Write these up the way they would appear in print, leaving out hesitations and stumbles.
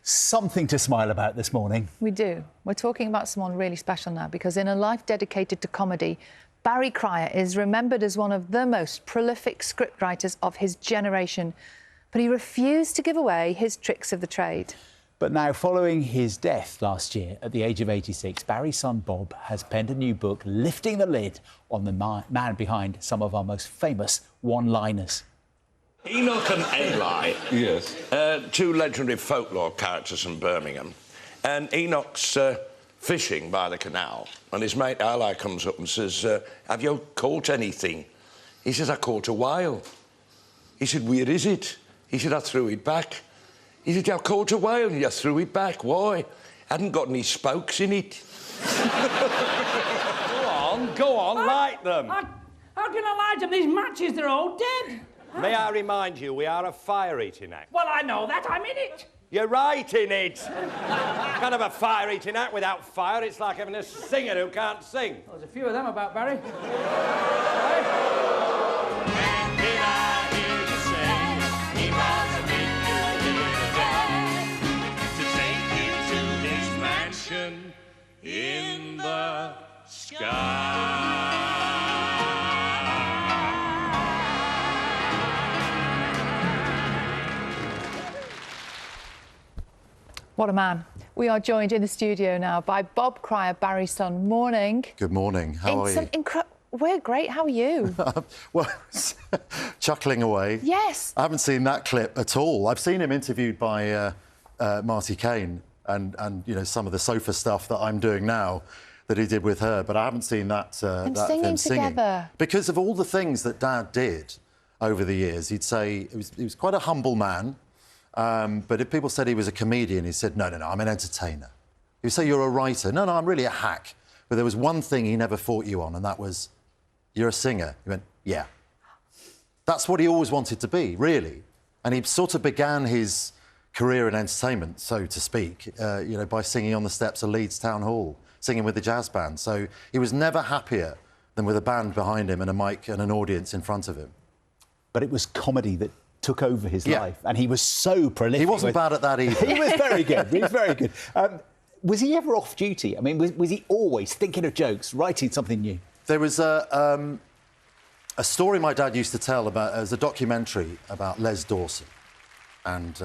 Something to smile about this morning. We do. We're talking about someone really special now because in a life dedicated to comedy, Barry Cryer is remembered as one of the most prolific scriptwriters of his generation, but he refused to give away his tricks of the trade. But now, following his death last year at the age of 86, Barry's son Bob has penned a new book lifting the lid on the man behind some of our most famous one-liners. Enoch and Eli. Yes. Two legendary folklore characters from Birmingham. And Enoch's fishing by the canal, and his mate Eli comes up and says, have you caught anything? He says, I caught a whale. He said, where is it? He said, I threw it back. He said, I caught a whale and you threw it back. Why? Hadn't got any spokes in it. Go on, light them. How can I light them? These matches, they're all dead. May I remind you, we are a fire-eating act. Well, I know that. I'm in it. You're right in it. Can't have a fire-eating act without fire. It's like having a singer who can't sing. Well, there's a few of them about, Barry. In the sky. What a man. We are joined in the studio now by Bob Cryer, Barry's son. Morning. Good morning. How are you? We're great. How are you? Well, chuckling away. Yes. I haven't seen that clip at all. I've seen him interviewed by Marty Kane and you know, some of the sofa stuff that I'm doing now that he did with her, but I haven't seen that, singing together. Because of all the things that Dad did over the years. He'd say he was quite a humble man, but if people said he was a comedian, he said, no, I'm an entertainer. He'd say, you're a writer. No, I'm really a hack. But there was one thing he never fought you on, and that was, you're a singer. He went, yeah. That's what he always wanted to be, really. And he sort of began his career in entertainment, so to speak, you know, by singing on the steps of Leeds Town Hall, singing with the jazz band. So he was never happier than with a band behind him and a mic and an audience in front of him. But it was comedy that took over his life, and he was so prolific. He wasn't bad at that either. He was very good. He was very good. Was he ever off duty? I mean, was he always thinking of jokes, writing something new? There was a story my dad used to tell about as a documentary about Les Dawson, and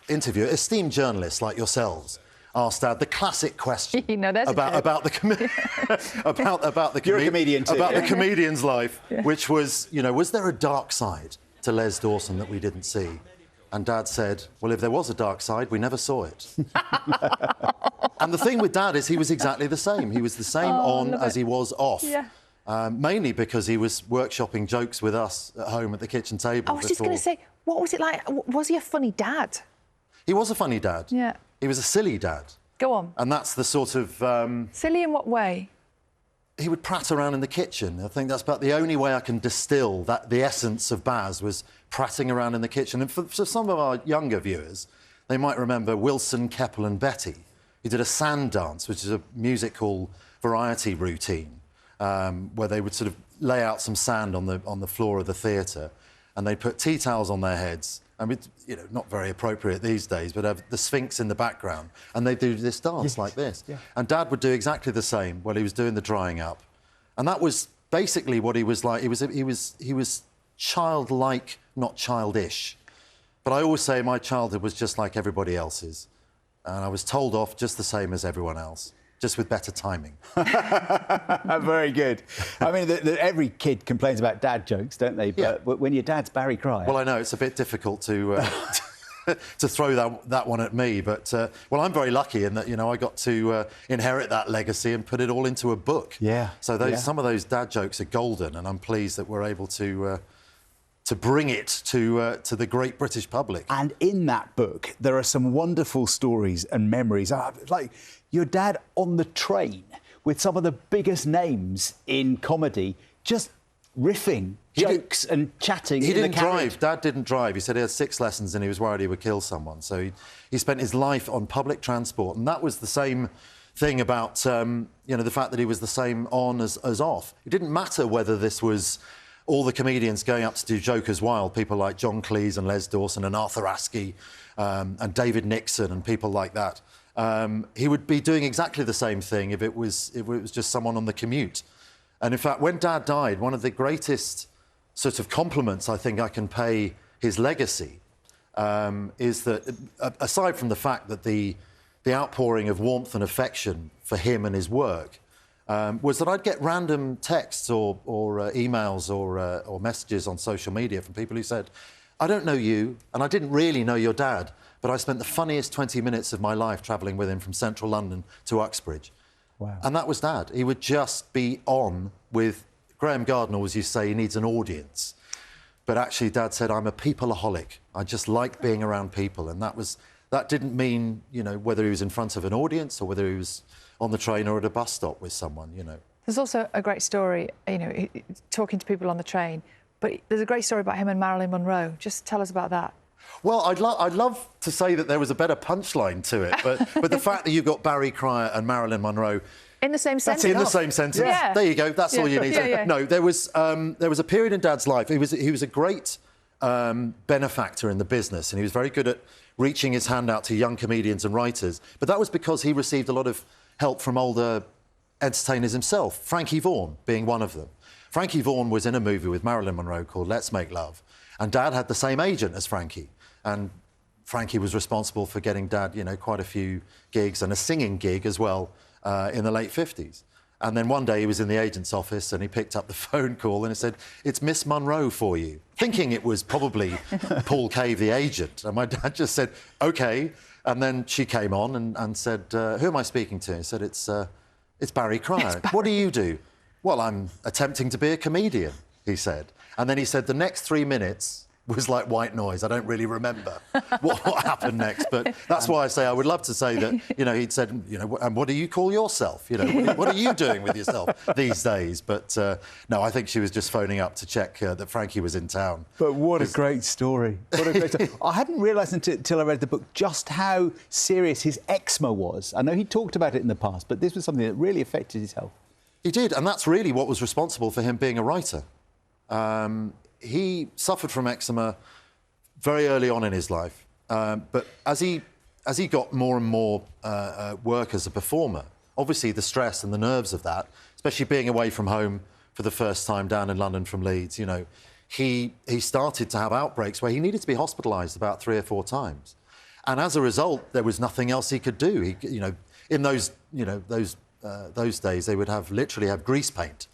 esteemed journalists like yourselves asked Dad the classic question about the You're a comedian too. About the comedian's life, which was, you know, was there a dark side to Les Dawson that we didn't see? And Dad said, well, if there was a dark side, we never saw it. And the thing with Dad is he was exactly the same. He was the same on as he was off. Yeah. Mainly because he was workshopping jokes with us at home at the kitchen table. I was just going to say, what was it like? Was he a funny dad? He was a funny dad. Yeah. He was a silly dad. Go on. And that's the sort of... Silly in what way? He would prat around in the kitchen. I think that's about the only way I can distill the essence of Baz was prattling around in the kitchen. And for some of our younger viewers, they might remember Wilson, Keppel and Betty, who did a sand dance, which is a musical variety routine, where they would sort of lay out some sand on the floor of the theatre, and they'd put tea towels on their heads. I mean, you know, not very appropriate these days, but have the Sphinx in the background, and they'd do this dance like this. Yeah. And Dad would do exactly the same while he was doing the drying up, and that was basically what he was like. He was childlike, not childish. But I always say my childhood was just like everybody else's, and I was told off just the same as everyone else, just with better timing. Very good. I mean, every kid complains about dad jokes, don't they? But when your dad's Barry Cryer... Well, I know, it's a bit difficult to to throw that one at me, but, well, I'm very lucky in that, you know, I got to inherit that legacy and put it all into a book. Yeah. So some of those dad jokes are golden, and I'm pleased that we're able to bring it to the great British public. And in that book, there are some wonderful stories and memories, like your dad on the train with some of the biggest names in comedy, just riffing jokes and chatting. He didn't drive. Dad didn't drive. He said he had 6 lessons and he was worried he would kill someone. So he spent his life on public transport, and that was the same thing about you know, the fact that he was the same on as off. It didn't matter whether this was all the comedians going up to do Joker's Wild, people like John Cleese and Les Dawson and Arthur Askey and David Nixon and people like that, he would be doing exactly the same thing if it was just someone on the commute. And in fact, when Dad died, one of the greatest sort of compliments I think I can pay his legacy is that, aside from the fact that the outpouring of warmth and affection for him and his work was that I'd get random texts or emails or messages on social media from people who said, I don't know you, and I didn't really know your dad, but I spent the funniest 20 minutes of my life travelling with him from central London to Uxbridge. Wow. And that was Dad. He would just be on with... Graham Gardner always used to say he needs an audience. But actually, Dad said, I'm a peopleaholic. I just like being around people. And that didn't mean, you know, whether he was in front of an audience or whether he was on the train or at a bus stop with someone, you know. There's also a great story, you know, talking to people on the train, but there's a great story about him and Marilyn Monroe. Just tell us about that. Well, I'd love to say that there was a better punchline to it, but the fact that you've got Barry Cryer and Marilyn Monroe... In the same sentence? In the same sentence. Yeah. There you go, that's all you need. No, there was a period in Dad's life. He was a great benefactor in the business, and he was very good at reaching his hand out to young comedians and writers, but that was because he received a lot of help from older entertainers himself, Frankie Vaughan being one of them. Frankie Vaughan was in a movie with Marilyn Monroe called Let's Make Love, and Dad had the same agent as Frankie, and Frankie was responsible for getting Dad, you know, quite a few gigs and a singing gig as well in the late 50s. And then one day he was in the agent's office and he picked up the phone call and he said, it's Miss Monroe for you, thinking it was probably Paul Cave, the agent. And my dad just said, OK. And then she came on and said, who am I speaking to? He said, it's Barry Cryer. What do you do? Well, I'm attempting to be a comedian, he said. And then he said, the next 3 minutes was like white noise. I don't really remember what happened next, but that's why I say I would love to say that, you know, he'd said, you know, and what do you call yourself? You know, what are you doing with yourself these days? But no, I think she was just phoning up to check that Frankie was in town. But what a great story. What a great story. I hadn't realised until I read the book just how serious his eczema was. I know he talked about it in the past, but this was something that really affected his health. He did, and that's really what was responsible for him being a writer. He suffered from eczema very early on in his life, but as he got more and more work as a performer, obviously the stress and the nerves of that, especially being away from home for the first time down in London from Leeds, you know, he started to have outbreaks where he needed to be hospitalised about 3 or 4 times, and as a result, there was nothing else he could do. He, you know, in those days, they would literally have grease paint.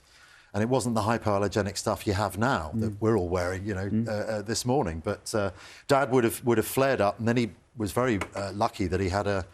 And it wasn't the hypoallergenic stuff you have now that we're all wearing, you know, this morning. But Dad would have flared up, and then he was very lucky that he had a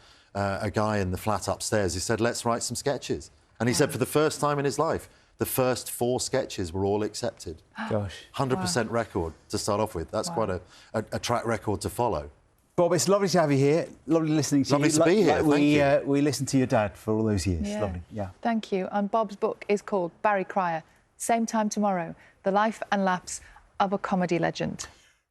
guy in the flat upstairs who said, let's write some sketches. And he said for the first time in his life, the first 4 sketches were all accepted. Gosh. 100% record to start off with. That's quite a track record to follow. Bob, it's lovely to have you here. Lovely listening to you. Lovely to be here. Thank you. We listened to your dad for all those years. Yeah. Lovely. Yeah. Thank you. And Bob's book is called Barry Cryer. Same time tomorrow. The life and lapse of a comedy legend.